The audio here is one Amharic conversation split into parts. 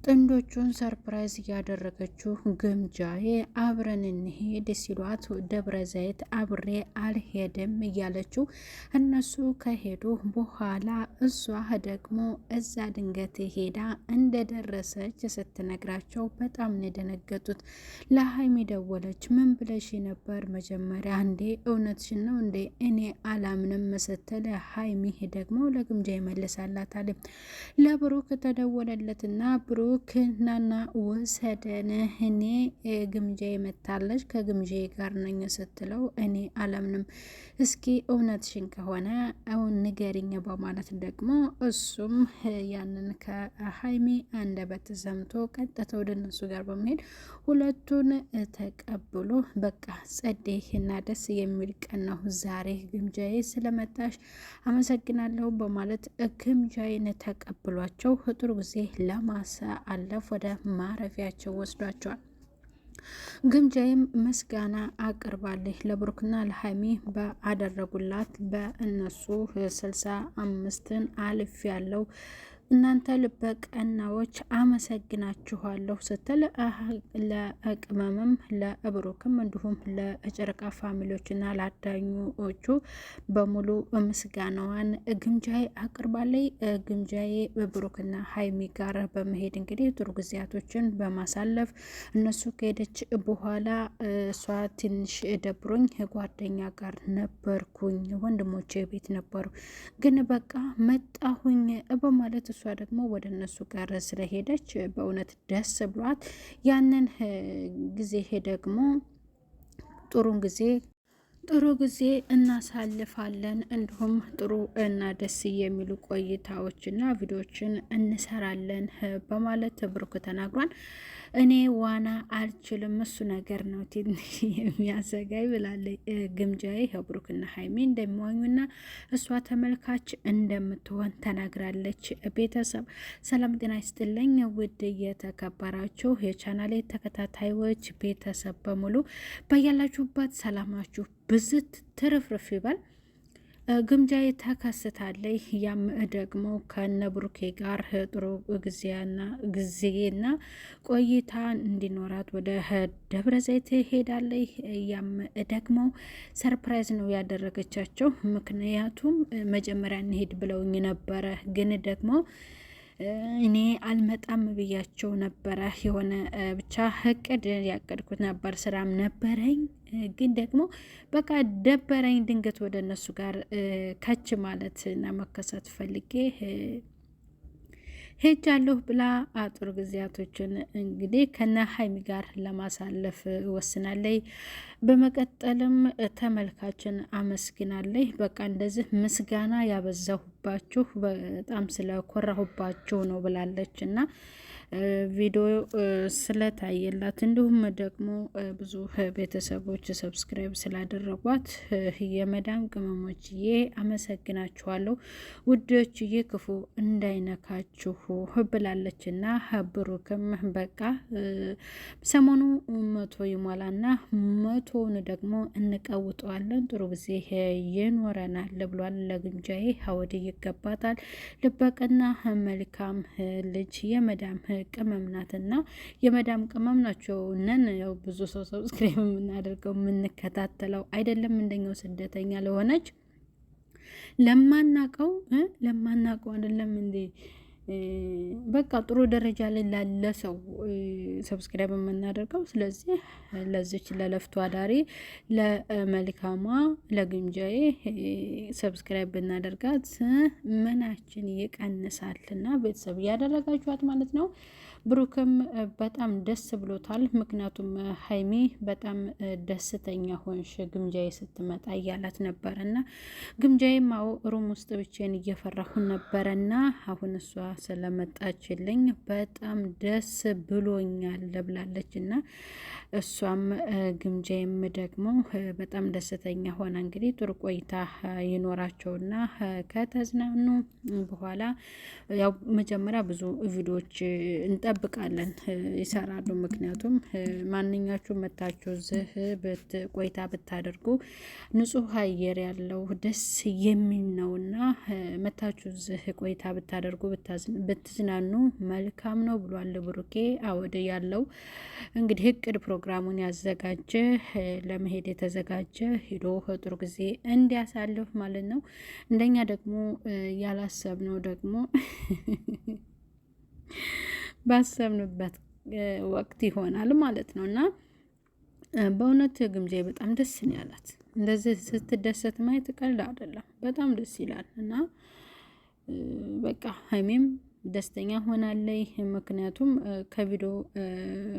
ጥንዶቹን ሰርፕራይዝ እያደረገችው ግምጃዬ አብረን እንሄድ ሲሏት ደብረ ዘይት አብሬ አልሄድም እያለችው እነሱ ከሄዱ በኋላ እሷ ደግሞ እዛ ድንገት ሄዳ እንደደረሰች ስትነግራቸው በጣም ነው የደነገጡት። ለሀይሚ ደወለች። ምን ብለሽ ነበር መጀመሪያ? እንዴ እውነትሽን ነው እንዴ? እኔ አላምንም ስትል ሀይሚ ደግሞ ለግምጃ ይመልሳላታል። ለብሩክ ተደወለለትና ብሩክ ናና ወሰደን፣ እኔ ግምጃ መታለች ከግምጃ ጋር ነኝ ስትለው እኔ አላምንም፣ እስኪ እውነትሽን ከሆነ አሁን ንገሪኝ በማለት ደግሞ እሱም ያንን ከሀይሚ አንደበት ሰምቶ ቀጥታ ወደ እነሱ ጋር በመሄድ ሁለቱን ተቀብሎ በቃ ጸደይ እና ደስ የሚል ቀን ነው ዛሬ፣ ግምጃዬ ስለመጣሽ አመሰግናለሁ በማለት ግምጃዬን ተቀብሏቸው ጥሩ ጊዜ ለማሳለፍ ወደ ማረፊያቸው ወስዷቸዋል። ግምጃዬም ምስጋና አቅርባለች ለብሩክና ለሀይሚ በአደረጉላት በእነሱ 65ን አልፍ ያለው እናንተ ልበ ቀናዎች አመሰግናችኋለሁ ስትል ለቅመምም ለብሩክም እንዲሁም ለጨረቃ ፋሚሊዎችና ለአዳኞቹ በሙሉ ምስጋናዋን ግምጃዬ አቅርባለይ። ግምጃዬ ብሩክና ሀይሚ ጋር በመሄድ እንግዲህ ጥሩ ጊዜያቶችን በማሳለፍ እነሱ ከሄደች በኋላ እሷ ትንሽ ደብሮኝ ጓደኛ ጋር ነበርኩኝ፣ ወንድሞቼ ቤት ነበሩ፣ ግን በቃ መጣሁኝ በማለት እሷ ደግሞ ወደ እነሱ ጋር ስለሄደች በእውነት ደስ ብሏት ያንን ጊዜ ደግሞ ጥሩ ጊዜ እናሳልፋለን፣ እንዲሁም ጥሩ እና ደስ የሚሉ ቆይታዎችና ቪዲዮዎችን እንሰራለን በማለት ብሩክ ተናግሯል። እኔ ዋና አልችልም፣ እሱ ነገር ነው ትንሽ የሚያሰጋኝ ብላለች ግምጃዬ። ብሩክና ሀይሚ እንደሚዋኙና እሷ ተመልካች እንደምትሆን ተናግራለች። ቤተሰብ ሰላም ጤና ይስጥልኝ። ውድ የተከበራችሁ የቻናሌ ተከታታዮች ቤተሰብ በሙሉ በያላችሁበት ሰላማችሁ ብዝት ትርፍርፍ ይበል። ግምጃዬ ተከስታለች። ያም ደግሞ ከነብሩኬ ጋር ጥሩ ጊዜና ቆይታ እንዲኖራት ወደ ደብረ ዘይት ሄዳለች። ያም ደግሞ ሰርፕራይዝ ነው ያደረገቻቸው። ምክንያቱም መጀመሪያ እንሄድ ብለውኝ ነበረ፣ ግን ደግሞ እኔ አልመጣም ብያቸው ነበረ። የሆነ ብቻ እቅድ ያቀድኩት ነበር፣ ስራም ነበረኝ፣ ግን ደግሞ በቃ ደበረኝ። ድንገት ወደ እነሱ ጋር ከች ማለት እና መከሰት ፈልጌ ሄጃለሁ ብላ ጥሩ ጊዜያቶችን እንግዲህ ከነ ሀይሚ ጋር ለማሳለፍ ወስናለይ። በመቀጠልም ተመልካችን አመስግናለይ። በቃ እንደዚህ ምስጋና ያበዛሁባችሁ በጣም ስለኮራሁባችሁ ነው ብላለች እና ቪዲዮ ስለታየላት እንዲሁም ደግሞ ብዙ ቤተሰቦች ሰብስክራይብ ስላደረጓት የመዳም ቅመሞችዬ አመሰግናችኋለሁ፣ ውዶችዬ ክፉ እንዳይነካችሁ ብላለች እና ብሩክም በቃ ሰሞኑ 100 ይሟላና 100ውን ደግሞ እንቀውጠዋለን፣ ጥሩ ጊዜ ይኖረናል ብሏል። ለግምጃዬ ሀወድ ይገባታል፣ ልበቅና መልካም ልጅ የመዳም ቅመም ናትና የመዳም ቅመም ናቸው ነን። ያው ብዙ ሰው ሰብስክራይብ የምናደርገው የምንከታተለው አይደለም፣ እንደኛው ስደተኛ ለሆነች ለማናቀው አይደለም እንዴ። በቃ ጥሩ ደረጃ ላይ ላለ ሰው ሰብስክራይብ የምናደርገው። ስለዚህ ለዚች ለለፍቶ አዳሪ ለመልካሟ ለግምጃዬ ሰብስክራይብ ብናደርጋት ምናችን ይቀንሳልና ቤተሰብ እያደረጋችኋት ማለት ነው። ብሩክም በጣም ደስ ብሎታል። ምክንያቱም ሀይሚ በጣም ደስተኛ ሆንሽ ግምጃዬ ስትመጣ እያላት ነበረና ግምጃዬም አዎ ሩም ውስጥ ብቻዬን እየፈራሁ ነበረና አሁን እሷ ስለመጣችልኝ በጣም ደስ ብሎኛል ያለ ብላለች። እና እሷም ግምጃዬም ደግሞ በጣም ደስተኛ ሆና እንግዲህ ጥሩ ቆይታ ይኖራቸውና ከተዝናኑ በኋላ ያው መጀመሪያ ብዙ ቪዲዮዎች እንጠብቃለን ይሰራሉ። ምክንያቱም ማንኛችሁም መታችሁ እዚህ ቆይታ ብታደርጉ ንጹህ አየር ያለው ደስ የሚል ነውና መታችሁ እዚህ ቆይታ ብታደርጉ ብትዝናኑ መልካም ነው ብሏል ብሩኬ። አወደ ያለው እንግዲህ እቅድ ፕሮግራሙን ያዘጋጀ ለመሄድ የተዘጋጀ ሄዶ ጥሩ ጊዜ እንዲያሳልፍ ማለት ነው። እንደኛ ደግሞ ያላሰብነው ደግሞ ባሰብንበት ወቅት ይሆናል ማለት ነው። እና በእውነት ግምጃዬ በጣም ደስ ነው ያላት። እንደዚህ ስትደሰት ማየት ቀልድ አይደለም፣ በጣም ደስ ይላል። እና በቃ ሀይሜም ደስተኛ ሆናለይ። ምክንያቱም ከቪዲዮ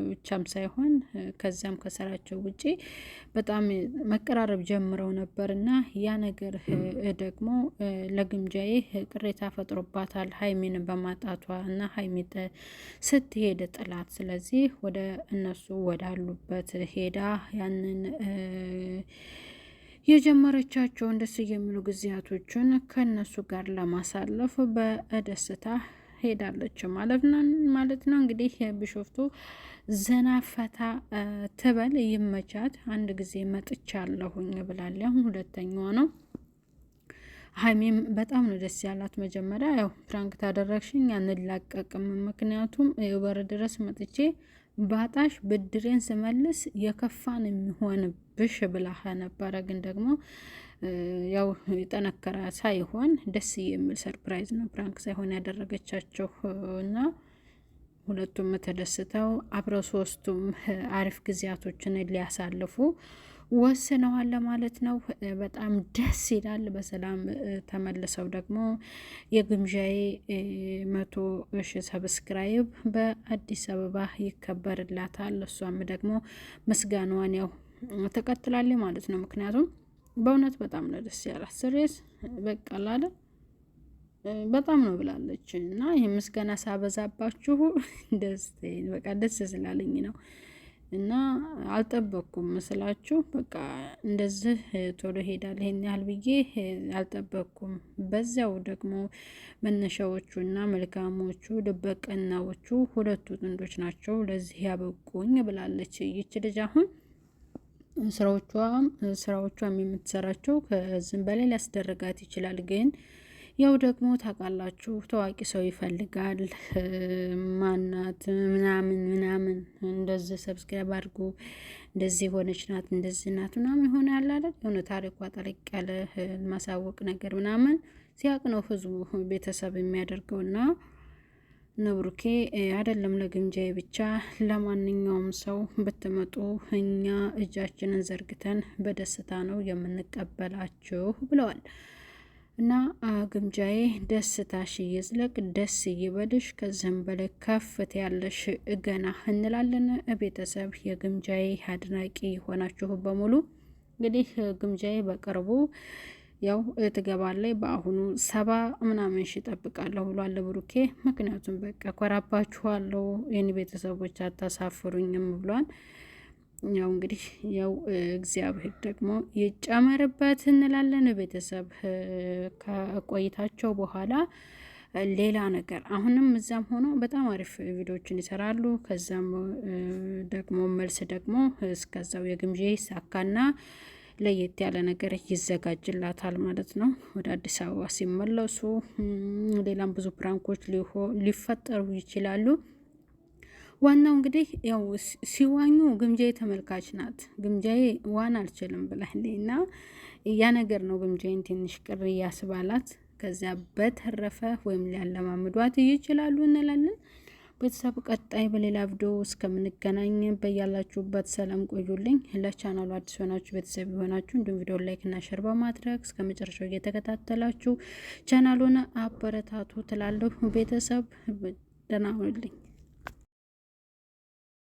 ብቻም ሳይሆን ከዛም ከሰራቸው ውጪ በጣም መቀራረብ ጀምረው ነበር እና ያ ነገር ደግሞ ለግምጃዬ ቅሬታ ፈጥሮባታል ሀይሚን በማጣቷ እና ሀይሚ ስትሄድ ጥላት። ስለዚህ ወደ እነሱ ወዳሉበት ሄዳ ያንን የጀመረቻቸውን ደስ የሚሉ ጊዜያቶችን ከነሱ ጋር ለማሳለፍ በደስታ ሄዳለች ማለት ነው። እንግዲህ ቢሾፍቱ ዘና ፈታ ትበል ይመቻት። አንድ ጊዜ መጥቻለሁኝ ብላለች። አሁን ሁለተኛዋ ነው። ሀይሚም በጣም ነው ደስ ያላት። መጀመሪያ ያው ፕራንክ ታደረግሽኝ አንላቀቅም፣ ምክንያቱም በር ድረስ መጥቼ ባጣሽ ብድሬን ስመልስ የከፋን የሚሆንብሽ ብላህ ነበረ። ግን ደግሞ ያው የጠነከረ ሳይሆን ደስ የሚል ሰርፕራይዝ ነው፣ ፕራንክ ሳይሆን ያደረገቻቸው እና ሁለቱም ተደስተው አብረው ሶስቱም አሪፍ ጊዜያቶችን ሊያሳልፉ ወስነዋል ማለት ነው። በጣም ደስ ይላል። በሰላም ተመልሰው ደግሞ የግምዣዬ 100,000 ሰብስክራይብ በአዲስ አበባ ይከበርላታል። እሷም ደግሞ ምስጋናዋን ያው ተቀጥላለች ማለት ነው። ምክንያቱም በእውነት በጣም ነው ደስ ያላት። ስሬስ በቃ ላለ በጣም ነው ብላለች። እና ይህ ምስጋና ሳበዛባችሁ በቃ ደስ ስላለኝ ነው። እና አልጠበቅኩም መስላችሁ በቃ እንደዚህ ቶሎ ሄዳል ይሄን ያህል ብዬ አልጠበቅኩም። በዚያው ደግሞ መነሻዎቹ እና መልካሞቹ ልበቀናዎቹ ሁለቱ ጥንዶች ናቸው ለዚህ ያበቁኝ ብላለች። ይች ልጅ አሁን ስራዎቿም የምትሰራቸው ከዚህም በላይ ሊያስደርጋት ይችላል። ግን ያው ደግሞ ታውቃላችሁ ታዋቂ ሰው ይፈልጋል። ማናት ምናምን እንደዚህ ሰብስክራይብ አድርጎ እንደዚህ ሆነች ናት እንደዚህ ናት ምናምን ሆነ ያለ አይደል? የሆነ ታሪኳ ጠለቅ ያለ ማሳወቅ ነገር ምናምን ሲያቅ ነው ህዝቡ ቤተሰብ የሚያደርገውና ነብሩኬ አይደለም ለግምጃዬ ብቻ ለማንኛውም ሰው ብትመጡ እኛ እጃችንን ዘርግተን በደስታ ነው የምንቀበላችሁ ብለዋል። እና ግምጃዬ ደስታሽ ይዝለቅ፣ ደስ ይበልሽ፣ ከዚህም በላይ ከፍት ያለሽ ገና እንላለን። ቤተሰብ የግምጃዬ አድናቂ ሆናችሁ በሙሉ እንግዲህ ግምጃዬ በቅርቡ ያው ትገባለች። በአሁኑ 70 ምናምን ሺ ጠብቃለሁ ብሏል ብሩኬ። ምክንያቱም በቃ ኮራባችኋለሁ የኔ ቤተሰቦች አታሳፍሩኝም ብሏል። ያው እንግዲህ ያው እግዚአብሔር ደግሞ ይጨመርበት እንላለን። ቤተሰብ ከቆይታቸው በኋላ ሌላ ነገር አሁንም እዛም ሆኖ በጣም አሪፍ ቪዲዮዎችን ይሰራሉ። ከዛም ደግሞ መልስ ደግሞ እስከዛው የግምዣ ይሳካና ለየት ያለ ነገር ይዘጋጅላታል ማለት ነው። ወደ አዲስ አበባ ሲመለሱ ሌላም ብዙ ፕራንኮች ሊፈጠሩ ይችላሉ። ዋናው እንግዲህ ያው ሲዋኙ ግምጃዬ ተመልካች ናት። ግምጃዬ ዋና አልችልም ብላለች እና ያ ነገር ነው ግምጃዬን ትንሽ ቅር ያስባላት። ከዚያ በተረፈ ወይም ሊያለማምዷት ይችላሉ እንላለን። ቤተሰብ ቀጣይ በሌላ ቪዲዮ እስከምንገናኝ በያላችሁበት ሰላም ቆዩልኝ። ለቻናሉ አዲስ ሆናችሁ ቤተሰብ የሆናችሁ እንዲሁም ቪዲዮ ላይክ እና ሼር በማድረግ እስከ መጨረሻው እየተከታተላችሁ ቻናሉን አበረታቱ ትላለሁ። ቤተሰብ ደህና ሁኑልኝ።